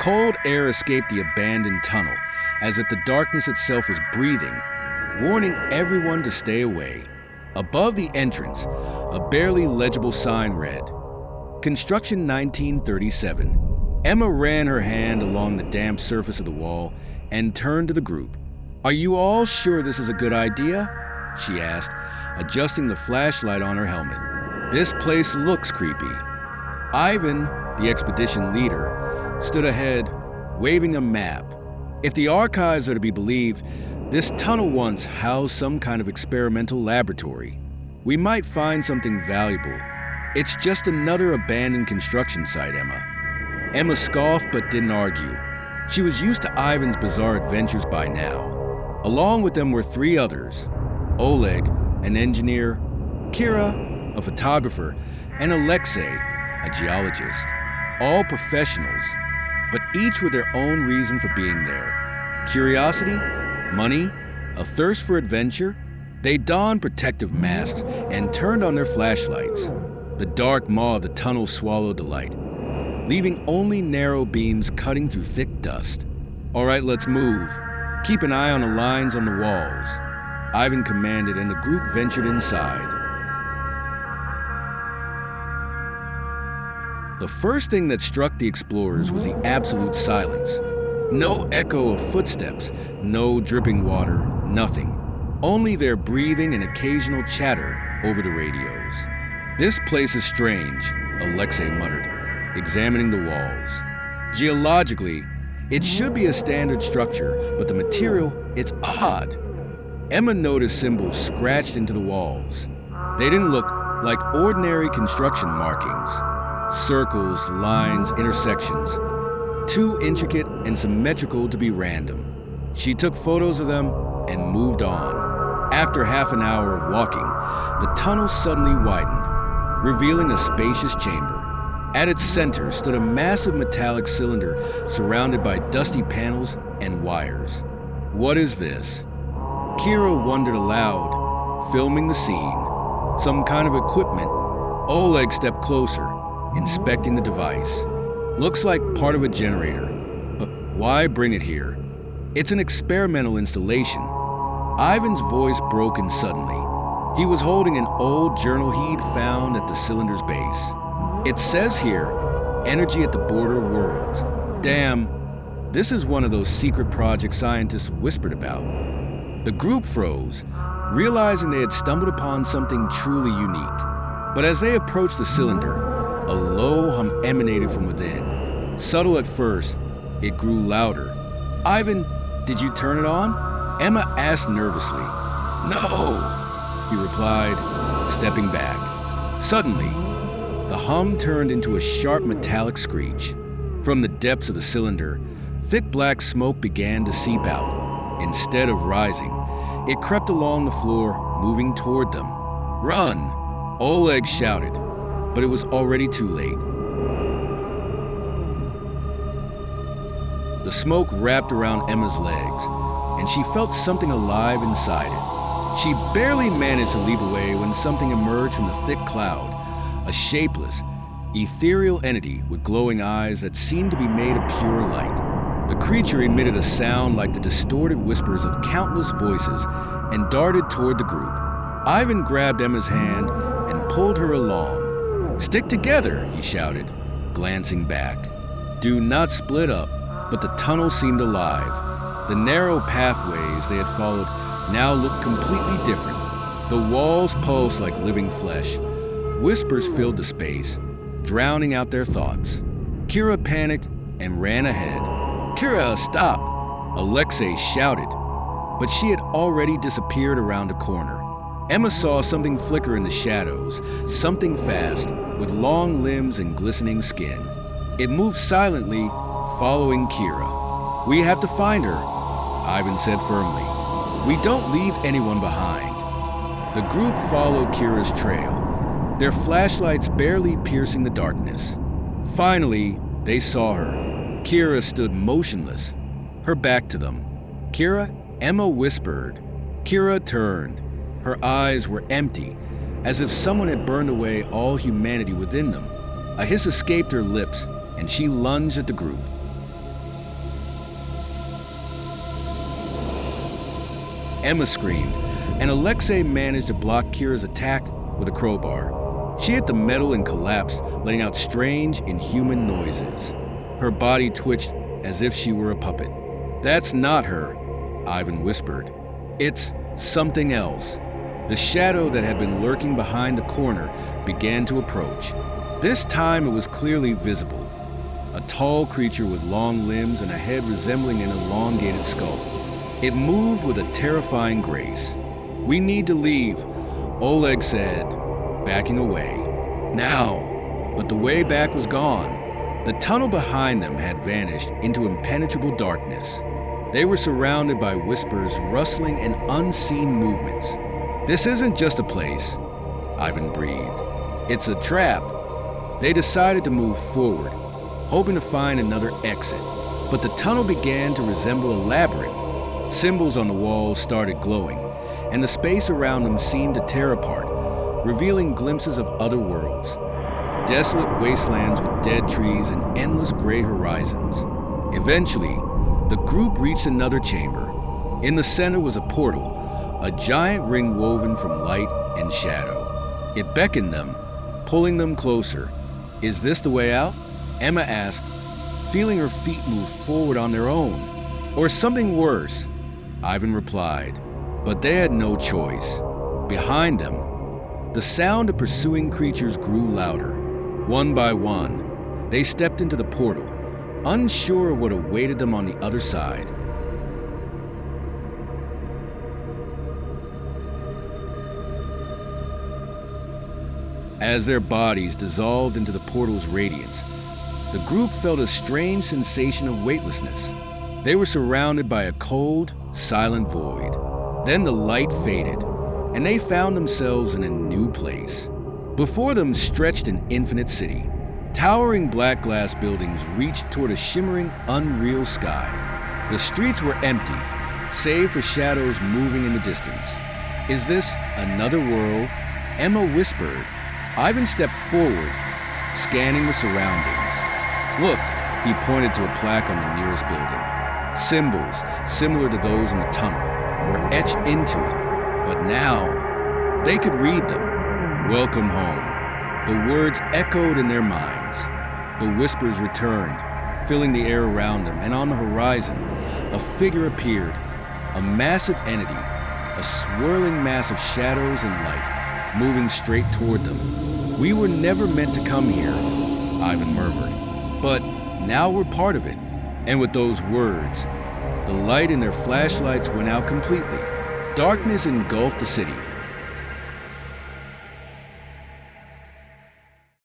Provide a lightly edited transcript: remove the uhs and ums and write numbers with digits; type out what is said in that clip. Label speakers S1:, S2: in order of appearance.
S1: Cold air escaped the abandoned tunnel, as if the darkness itself was breathing, warning everyone to stay away. Above the entrance, a barely legible sign read, Construction 1937. Emma ran her hand along the damp surface of the wall and turned to the group. "Are you all sure this is a good idea?" she asked, adjusting the flashlight on her helmet. "This place looks creepy." Ivan, the expedition leader, stood ahead, waving a map. If the archives are to be believed, this tunnel once housed some kind of experimental laboratory. We might find something valuable. It's just another abandoned construction site, Emma. Emma scoffed but didn't argue. She was used to Ivan's bizarre adventures by now. Along with them were three others: Oleg, an engineer, Kira, a photographer, and Alexei, a geologist. All professionals, but each with their own reason for being there. Curiosity, money, a thirst for adventure. They donned protective masks and turned on their flashlights. The dark maw of the tunnel swallowed the light, leaving only narrow beams cutting through thick dust. "All right, let's move. Keep an eye on the lines on the walls," Ivan commanded, and the group ventured inside. The first thing that struck the explorers was the absolute silence. No echo of footsteps, no dripping water, nothing. Only their breathing and occasional chatter over the radios. "This place is strange," Alexei muttered, examining the walls. "Geologically, it should be a standard structure, but the material, it's odd." Emma noticed symbols scratched into the walls. They didn't look like ordinary construction markings. Circles, lines, intersections. Too intricate and symmetrical to be random. She took photos of them and moved on. After half an hour of walking, the tunnel suddenly widened, revealing a spacious chamber. At its center stood a massive metallic cylinder surrounded by dusty panels and wires. "What is this?" Kira wondered aloud, filming the scene. "Some kind of equipment." Oleg stepped closer, inspecting the device. "Looks like part of a generator, but why bring it here?" "It's an experimental installation." Ivan's voice broke in suddenly. He was holding an old journal he'd found at the cylinder's base. "It says here, energy at the border of worlds. Damn, this is one of those secret projects scientists whispered about." The group froze, realizing they had stumbled upon something truly unique. But as they approached the cylinder, a low hum emanated from within. Subtle at first, it grew louder. "Ivan, did you turn it on?" Emma asked nervously. "No," he replied, stepping back. Suddenly, the hum turned into a sharp metallic screech. From the depths of the cylinder, thick black smoke began to seep out. Instead of rising, it crept along the floor, moving toward them. "Run!" Oleg shouted, but it was already too late. The smoke wrapped around Emma's legs, and she felt something alive inside it. She barely managed to leap away when something emerged from the thick cloud, a shapeless, ethereal entity with glowing eyes that seemed to be made of pure light. The creature emitted a sound like the distorted whispers of countless voices and darted toward the group. Ivan grabbed Emma's hand and pulled her along. "Stick together," he shouted, glancing back. "Do not split up." But the tunnel seemed alive. The narrow pathways they had followed now looked completely different. The walls pulsed like living flesh. Whispers filled the space, drowning out their thoughts. Kira panicked and ran ahead. "Kira, stop!" Alexei shouted, but she had already disappeared around a corner. Emma saw something flicker in the shadows, something fast, with long limbs and glistening skin. It moved silently, following Kira. "We have to find her," Ivan said firmly. "We don't leave anyone behind." The group followed Kira's trail, their flashlights barely piercing the darkness. Finally, they saw her. Kira stood motionless, her back to them. "Kira?" Emma whispered. Kira turned. Her eyes were empty, as if someone had burned away all humanity within them. A hiss escaped her lips, and she lunged at the group. Emma screamed, and Alexei managed to block Kira's attack with a crowbar. She hit the metal and collapsed, letting out strange, inhuman noises. Her body twitched as if she were a puppet. "That's not her," Ivan whispered. "It's something else." The shadow that had been lurking behind the corner began to approach. This time it was clearly visible. A tall creature with long limbs and a head resembling an elongated skull. It moved with a terrifying grace. "We need to leave," Oleg said, backing away. "Now!" But the way back was gone. The tunnel behind them had vanished into impenetrable darkness. They were surrounded by whispers, rustling, and unseen movements. "This isn't just a place," Ivan breathed. "It's a trap." They decided to move forward, hoping to find another exit. But the tunnel began to resemble a labyrinth. Symbols on the walls started glowing, and the space around them seemed to tear apart, revealing glimpses of other worlds. Desolate wastelands with dead trees and endless gray horizons. Eventually, the group reached another chamber. In the center was a portal, a giant ring woven from light and shadow. It beckoned them, pulling them closer. "Is this the way out?" Emma asked, feeling her feet move forward on their own. "Or something worse," Ivan replied. But they had no choice. Behind them, the sound of pursuing creatures grew louder. One by one, they stepped into the portal, unsure of what awaited them on the other side. As their bodies dissolved into the portal's radiance, the group felt a strange sensation of weightlessness. They were surrounded by a cold, silent void. Then the light faded, and they found themselves in a new place. Before them stretched an infinite city. Towering black glass buildings reached toward a shimmering, unreal sky. The streets were empty, save for shadows moving in the distance. "Is this another world?" Emma whispered. Ivan stepped forward, scanning the surroundings. "Look," he pointed to a plaque on the nearest building. Symbols, similar to those in the tunnel, were etched into it, but now they could read them. "Welcome home." The words echoed in their minds. The whispers returned, filling the air around them, and on the horizon, a figure appeared, a massive entity, a swirling mass of shadows and light, moving straight toward them. "We were never meant to come here," Ivan murmured, "but now we're part of it." And with those words, the light in their flashlights went out completely. Darkness engulfed the city,